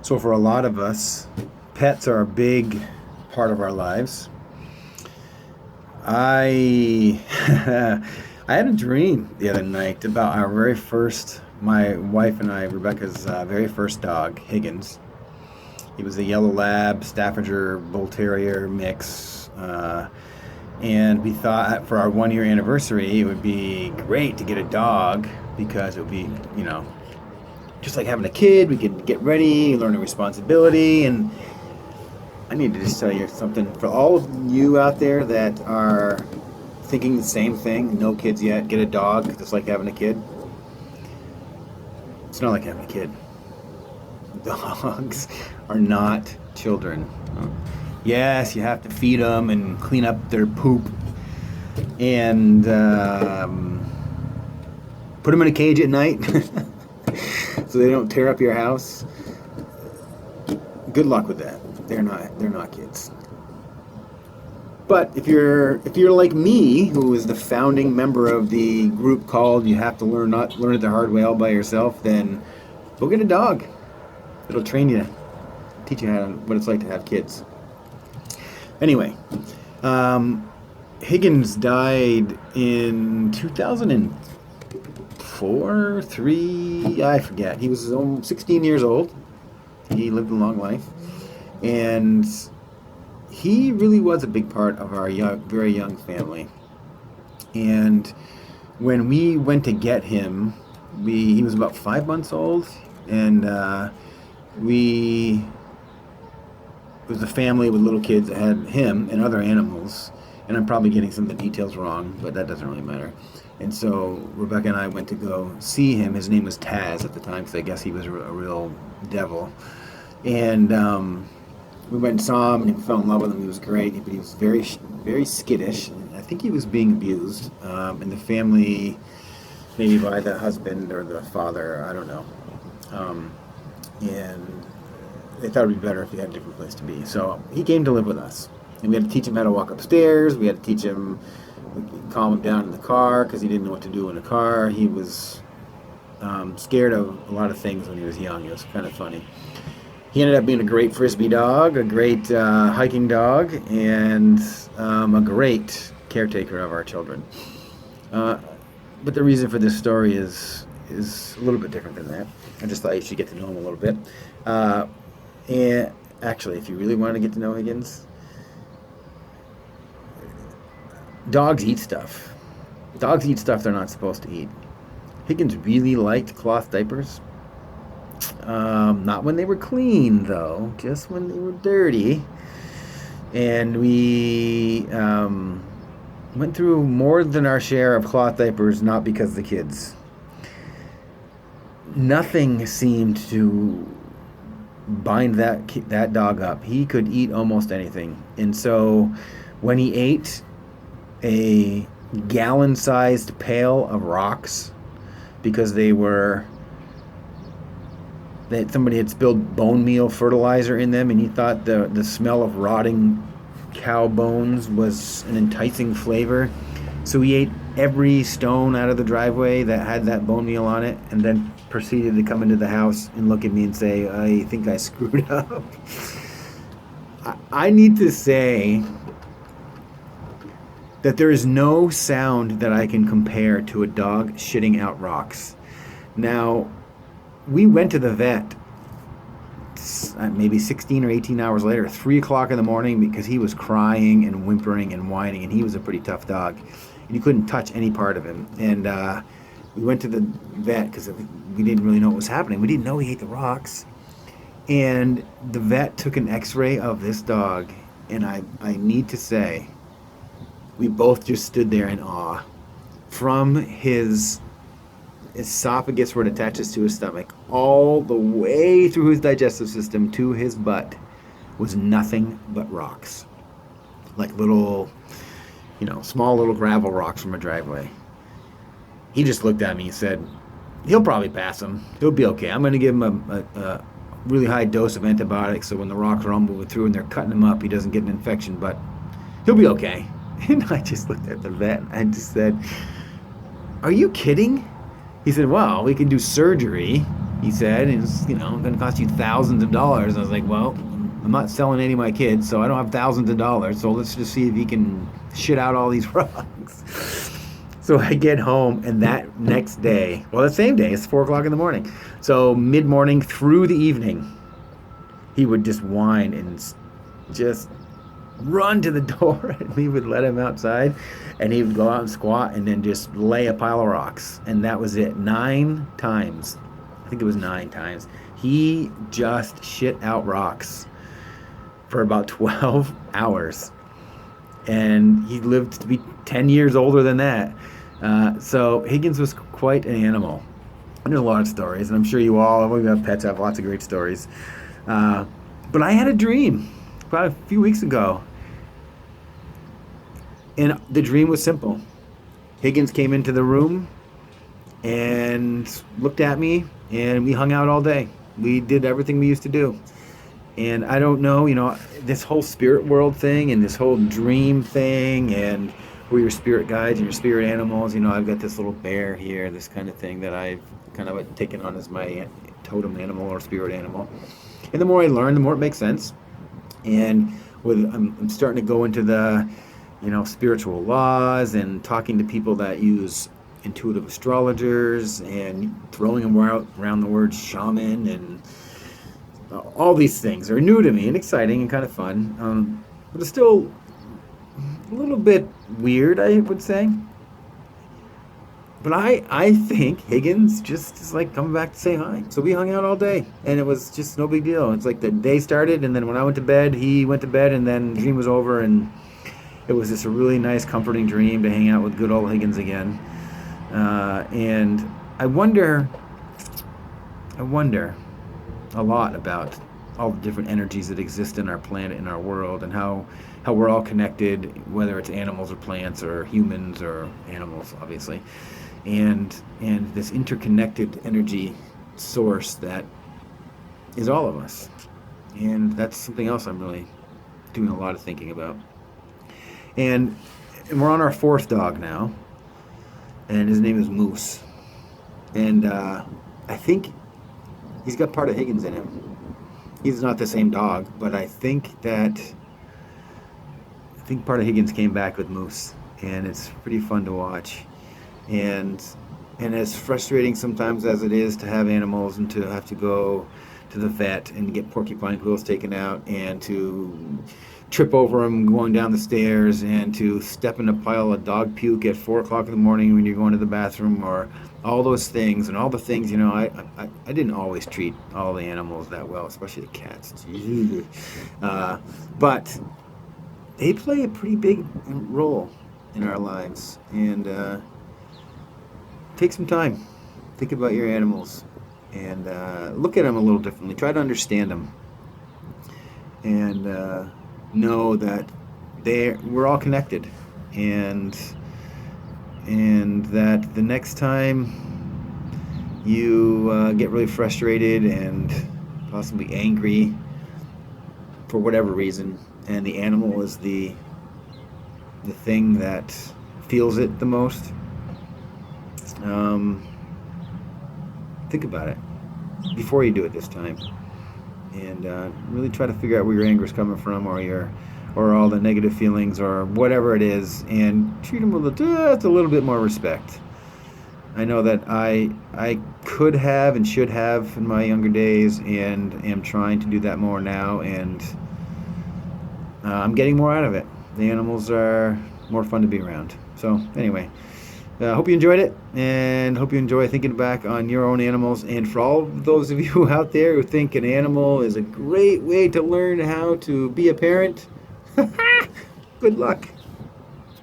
So for a lot of us, pets are a big part of our lives. I I had a dream the other night about our very first, my wife and I, Rebecca's very first dog, Higgins. He was a yellow lab, Staffordshire Bull Terrier mix. And we thought for our 1 year anniversary, it would be great to get a dog because it would be, you know, just like having a kid. We could get ready, learn a responsibility. And I need to just tell you something for all of you out there that are thinking the same thing, no kids yet, get a dog, just like having a kid. It's not like having a kid. Dogs are not children. Yes, you have to feed them and clean up their poop and put them in a cage at night so they don't tear up your house. Good luck with that. They're not kids. But if you're like me, who is the founding member of the group called "You Have to Learn it the Hard Way all by yourself," then go get a dog. It'll train you, teach you what it's like to have kids. Anyway, Higgins died in 2004, 3, I forget. He was 16 years old. He lived a long life. And he really was a big part of our very young family. And when we went to get him, he was about 5 months old. And it was a family with little kids that had him and other animals. And I'm probably getting some of the details wrong, but that doesn't really matter. And so Rebecca and I went to go see him. His name was Taz at the time, because I guess he was a real devil. And we went and saw him, and we fell in love with him. He was great, but he was very, very skittish. I think he was being abused in the family, maybe by the husband or the father. I don't know. And they thought it would be better if he had a different place to be. So he came to live with us. And we had to teach him how to walk upstairs. We had to teach him, calm him down in the car because he didn't know what to do in the car. He was scared of a lot of things when he was young. It was kind of funny. He ended up being a great frisbee dog, a great hiking dog, and a great caretaker of our children. But the reason for this story is a little bit different than that. I just thought you should get to know him a little bit. And actually, if you really want to get to know Higgins, dogs eat stuff. Dogs eat stuff they're not supposed to eat. Higgins really liked cloth diapers. Not when they were clean, though, just when they were dirty. And we went through more than our share of cloth diapers, not because of the kids. Nothing seemed to bind that dog up. He could eat almost anything. And so when he ate a gallon-sized pail of rocks, because that somebody had spilled bone meal fertilizer in them, and he thought the smell of rotting cow bones was an enticing flavor. So he ate every stone out of the driveway that had that bone meal on it, and then proceeded to come into the house and look at me and say, "I think I screwed up." I need to say that there is no sound that I can compare to a dog shitting out rocks. Now, we went to the vet maybe 16 or 18 hours later, 3 o'clock in the morning, because he was crying and whimpering and whining, and he was a pretty tough dog. And you couldn't touch any part of him. And we went to the vet because we didn't really know what was happening. We didn't know he ate the rocks. And the vet took an x-ray of this dog, and I need to say, we both just stood there in awe. From his esophagus, where it attaches to his stomach, all the way through his digestive system to his butt was nothing but rocks. Like little, small little gravel rocks from a driveway. He just looked at me and said, "He'll probably pass him. He'll be okay. I'm going to give him a really high dose of antibiotics, so when the rocks are all moving through and they're cutting him up, he doesn't get an infection, but he'll be okay." And I just looked at the vet and I just said, "Are you kidding?" He said, "Well, we can do surgery he said, and it's, going to cost you thousands of dollars. I was like, well, I'm not selling any of my kids, so I don't have thousands of dollars. So let's just see if he can shit out all these rocks. So I get home, and that next day, well, the same day, it's 4 o'clock in the morning. So mid-morning through the evening, he would just whine and just run to the door, and we would let him outside, and he would go out and squat and then just lay a pile of rocks. And that was it. 9 times. I think it was 9 times. He just shit out rocks for about 12 hours. And he lived to be 10 years older than that. So Higgins was quite an animal. I know a lot of stories, and I'm sure you all, we have pets, have lots of great stories. But I had a dream about a few weeks ago. And the dream was simple. Higgins came into the room and looked at me, and we hung out all day. We did everything we used to do. And I don't know, this whole spirit world thing and this whole dream thing, and who your spirit guides and your spirit animals. I've got this little bear here, this kind of thing that I've kind of taken on as my totem animal or spirit animal. And the more I learn, the more it makes sense. And I'm starting to go into the, spiritual laws and talking to people that use intuitive astrologers and throwing them around the word shaman, and all these things are new to me and exciting and kind of fun. But it's still a little bit weird, I would say. But I think Higgins just is like coming back to say hi. So we hung out all day, and it was just no big deal. It's like the day started, and then when I went to bed, he went to bed, and then the dream was over, and it was just a really nice, comforting dream to hang out with good old Higgins again. And I wonder a lot about all the different energies that exist in our planet, in our world, and how we're all connected, whether it's animals or plants or humans or animals, obviously. And this interconnected energy source that is all of us. And that's something else I'm really doing a lot of thinking about. And we're on our 4th dog now, and his name is Moose. And I think he's got part of Higgins in him. He's not the same dog, but I think part of Higgins came back with Moose, and it's pretty fun to watch. And as frustrating sometimes as it is to have animals and to have to go to the vet and get porcupine quills taken out, and to trip over them going down the stairs, and to step in a pile of dog puke at 4 o'clock in the morning when you're going to the bathroom, or all those things, and all the things, I didn't always treat all the animals that well, especially the cats. But they play a pretty big role in our lives, and take some time, think about your animals, and look at them a little differently. Try to understand them, and know that we're all connected, and that the next time you get really frustrated and possibly angry for whatever reason, and the animal is the thing that feels it the most, think about it before you do it this time, and really try to figure out where your anger is coming from, or all the negative feelings, or whatever it is, and treat them with just a little bit more respect. I know that I could have and should have in my younger days, and am trying to do that more now, and I'm getting more out of it. The animals are more fun to be around. So anyway, hope you enjoyed it, and hope you enjoy thinking back on your own animals. And for all those of you out there who think an animal is a great way to learn how to be a parent, good luck.